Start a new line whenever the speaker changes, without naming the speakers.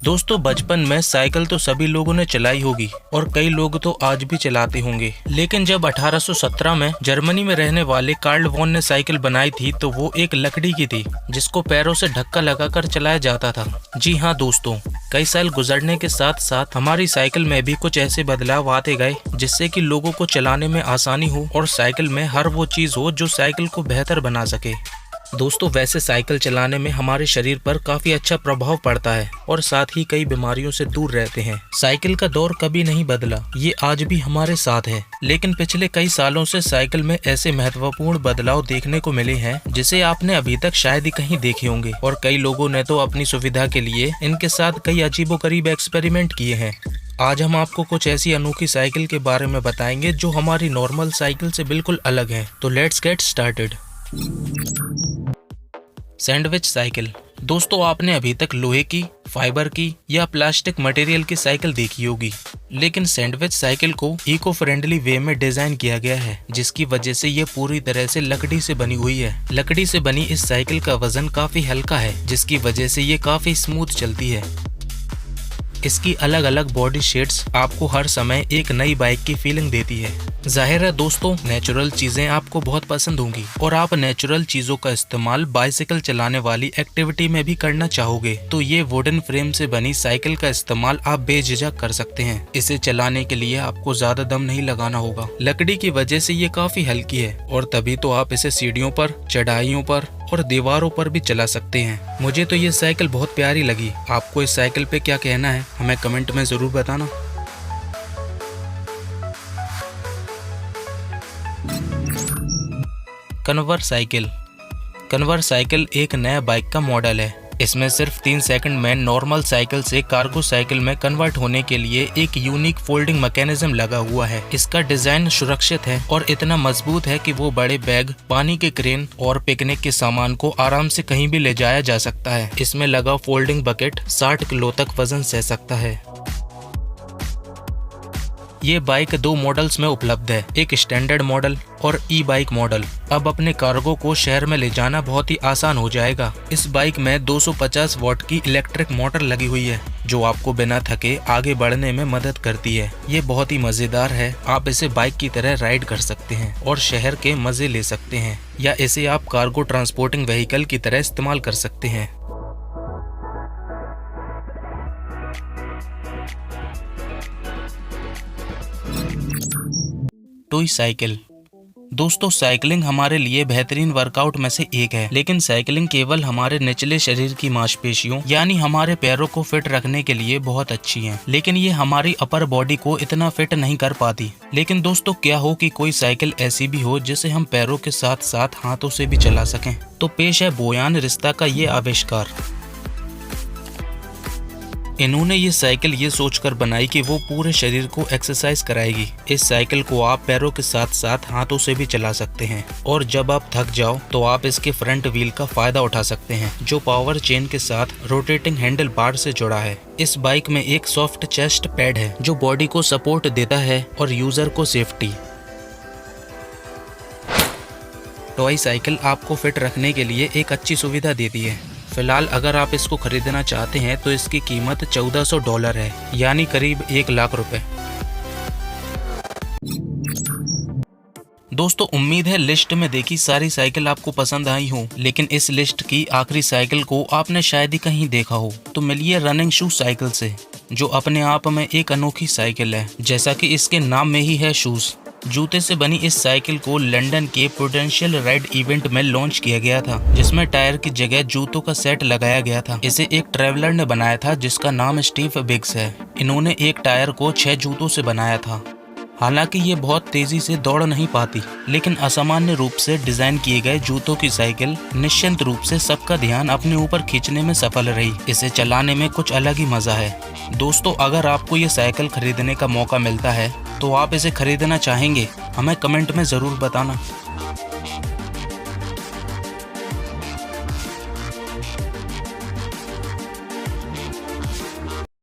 दोस्तों बचपन में साइकिल तो सभी लोगों ने चलाई होगी और कई लोग तो आज भी चलाते होंगे, लेकिन जब 1817 में जर्मनी में रहने वाले कार्ल वॉन ने साइकिल बनाई थी तो वो एक लकड़ी की थी जिसको पैरों से धक्का लगाकर चलाया जाता था। जी हाँ दोस्तों, कई साल गुजरने के साथ साथ हमारी साइकिल में भी कुछ ऐसे बदलाव आते गए जिससे कि लोगों को चलाने में आसानी हो और साइकिल में हर वो चीज हो जो साइकिल को बेहतर बना सके। दोस्तों वैसे साइकिल चलाने में हमारे शरीर पर काफी अच्छा प्रभाव पड़ता है और साथ ही कई बीमारियों से दूर रहते हैं। साइकिल का दौर कभी नहीं बदला, ये आज भी हमारे साथ है, लेकिन पिछले कई सालों से साइकिल में ऐसे महत्वपूर्ण बदलाव देखने को मिले हैं जिसे आपने अभी तक शायद ही कहीं देखे होंगे और कई लोगों ने तो अपनी सुविधा के लिए इनके साथ कई अजीबोगरीब एक्सपेरिमेंट किए हैं। आज हम आपको कुछ ऐसी अनोखी साइकिल के बारे में बताएंगे जो हमारी नॉर्मल साइकिल से बिल्कुल अलग है। तो let's get started. Sandwich cycle. दोस्तों आपने अभी तक लोहे की, फाइबर की या प्लास्टिक मटेरियल की साइकिल देखी होगी, लेकिन सैंडविच साइकिल को इको फ्रेंडली वे में डिजाइन किया गया है जिसकी वजह से ये पूरी तरह से लकड़ी से बनी हुई है। लकड़ी से बनी इस साइकिल का वजन काफी हल्का है जिसकी वजह से ये काफी स्मूथ चलती है। इसकी अलग अलग बॉडी शेड्स आपको हर समय एक नई बाइक की फीलिंग देती है। जाहिर है दोस्तों, नेचुरल चीजें आपको बहुत पसंद होंगी और आप नेचुरल चीजों का इस्तेमाल बाइसिकल चलाने वाली एक्टिविटी में भी करना चाहोगे तो ये वुडन फ्रेम से बनी साइकिल का इस्तेमाल आप बेझिझक कर सकते हैं। इसे चलाने के लिए आपको ज्यादा दम नहीं लगाना होगा। लकड़ी की वजह से ये काफी हल्की है और तभी तो आप इसे सीढ़ियों पर, चढ़ाइयों पर और दीवारों पर भी चला सकते हैं। मुझे तो ये साइकिल बहुत प्यारी लगी। आपको इस साइकिल पे क्या कहना है हमें कमेंट में जरूर बताना। कन्वर साइकिल। कन्वर साइकिल एक नया बाइक का मॉडल है। इसमें सिर्फ 3 सेकंड में नॉर्मल साइकिल से कार्गो साइकिल में कन्वर्ट होने के लिए एक यूनिक फोल्डिंग मैकेनिज्म लगा हुआ है। इसका डिजाइन सुरक्षित है और इतना मजबूत है कि वो बड़े बैग, पानी के क्रेन और पिकनिक के सामान को आराम से कहीं भी ले जाया जा सकता है। इसमें लगा फोल्डिंग बकेट 60 किलो तक वजन सह सकता है। ये बाइक 2 मॉडल्स में उपलब्ध है, एक स्टैंडर्ड मॉडल और ई बाइक मॉडल। अब अपने कार्गो को शहर में ले जाना बहुत ही आसान हो जाएगा। इस बाइक में 250 वॉट की इलेक्ट्रिक मोटर लगी हुई है जो आपको बिना थके आगे बढ़ने में मदद करती है। ये बहुत ही मजेदार है। आप इसे बाइक की तरह राइड कर सकते हैं और शहर के मजे ले सकते हैं, या इसे आप कार्गो ट्रांसपोर्टिंग व्हीकल की तरह इस्तेमाल कर सकते हैं। Toy cycle. दोस्तों साइकिलिंग हमारे लिए बेहतरीन वर्कआउट में से एक है, लेकिन साइकिलिंग केवल हमारे निचले शरीर की मांसपेशियों यानी हमारे पैरों को फिट रखने के लिए बहुत अच्छी है, लेकिन ये हमारी अपर बॉडी को इतना फिट नहीं कर पाती। लेकिन दोस्तों क्या हो कि कोई साइकिल ऐसी भी हो जिसे हम पैरों के साथ साथ हाथों से भी चला सकें। तो पेश है बोयान रिश्ता का ये आविष्कार। इन्होंने ये साइकिल ये सोचकर बनाई कि वो पूरे शरीर को एक्सरसाइज कराएगी। इस साइकिल को आप पैरों के साथ साथ हाथों से भी चला सकते हैं और जब आप थक जाओ तो आप इसके फ्रंट व्हील का फायदा उठा सकते हैं जो पावर चेन के साथ रोटेटिंग हैंडल बार से जुड़ा है। इस बाइक में एक सॉफ्ट चेस्ट पैड है जो बॉडी को सपोर्ट देता है और यूजर को सेफ्टी। टॉय साइकिल आपको फिट रखने के लिए एक अच्छी सुविधा देती है। फिलहाल अगर आप इसको खरीदना चाहते हैं तो इसकी कीमत $1400 है, यानी करीब 1 लाख रुपए। दोस्तों उम्मीद है लिस्ट में देखी सारी साइकिल आपको पसंद आई हो, लेकिन इस लिस्ट की आखिरी साइकिल को आपने शायद ही कहीं देखा हो। तो मिलिए रनिंग शूज साइकिल से, जो अपने आप में एक अनोखी साइकिल है। जैसा कि इसके नाम में ही है शूज। जूते से बनी इस साइकिल को लंदन के प्रूडेंशियल राइड इवेंट में लॉन्च किया गया था, जिसमें टायर की जगह जूतों का सेट लगाया गया था। इसे एक ट्रैवलर ने बनाया था जिसका नाम स्टीव बिग्स है। इन्होंने एक टायर को 6 जूतों से बनाया था। हालांकि ये बहुत तेजी से दौड़ नहीं पाती, लेकिन असामान्य रूप से डिजाइन किए गए जूतों की साइकिल निश्चित रूप से सबका ध्यान अपने ऊपर खींचने में सफल रही। इसे चलाने में कुछ अलग ही मजा है। दोस्तों अगर आपको ये साइकिल खरीदने का मौका मिलता है तो आप इसे खरीदना चाहेंगे? हमें कमेंट में जरूर बताना।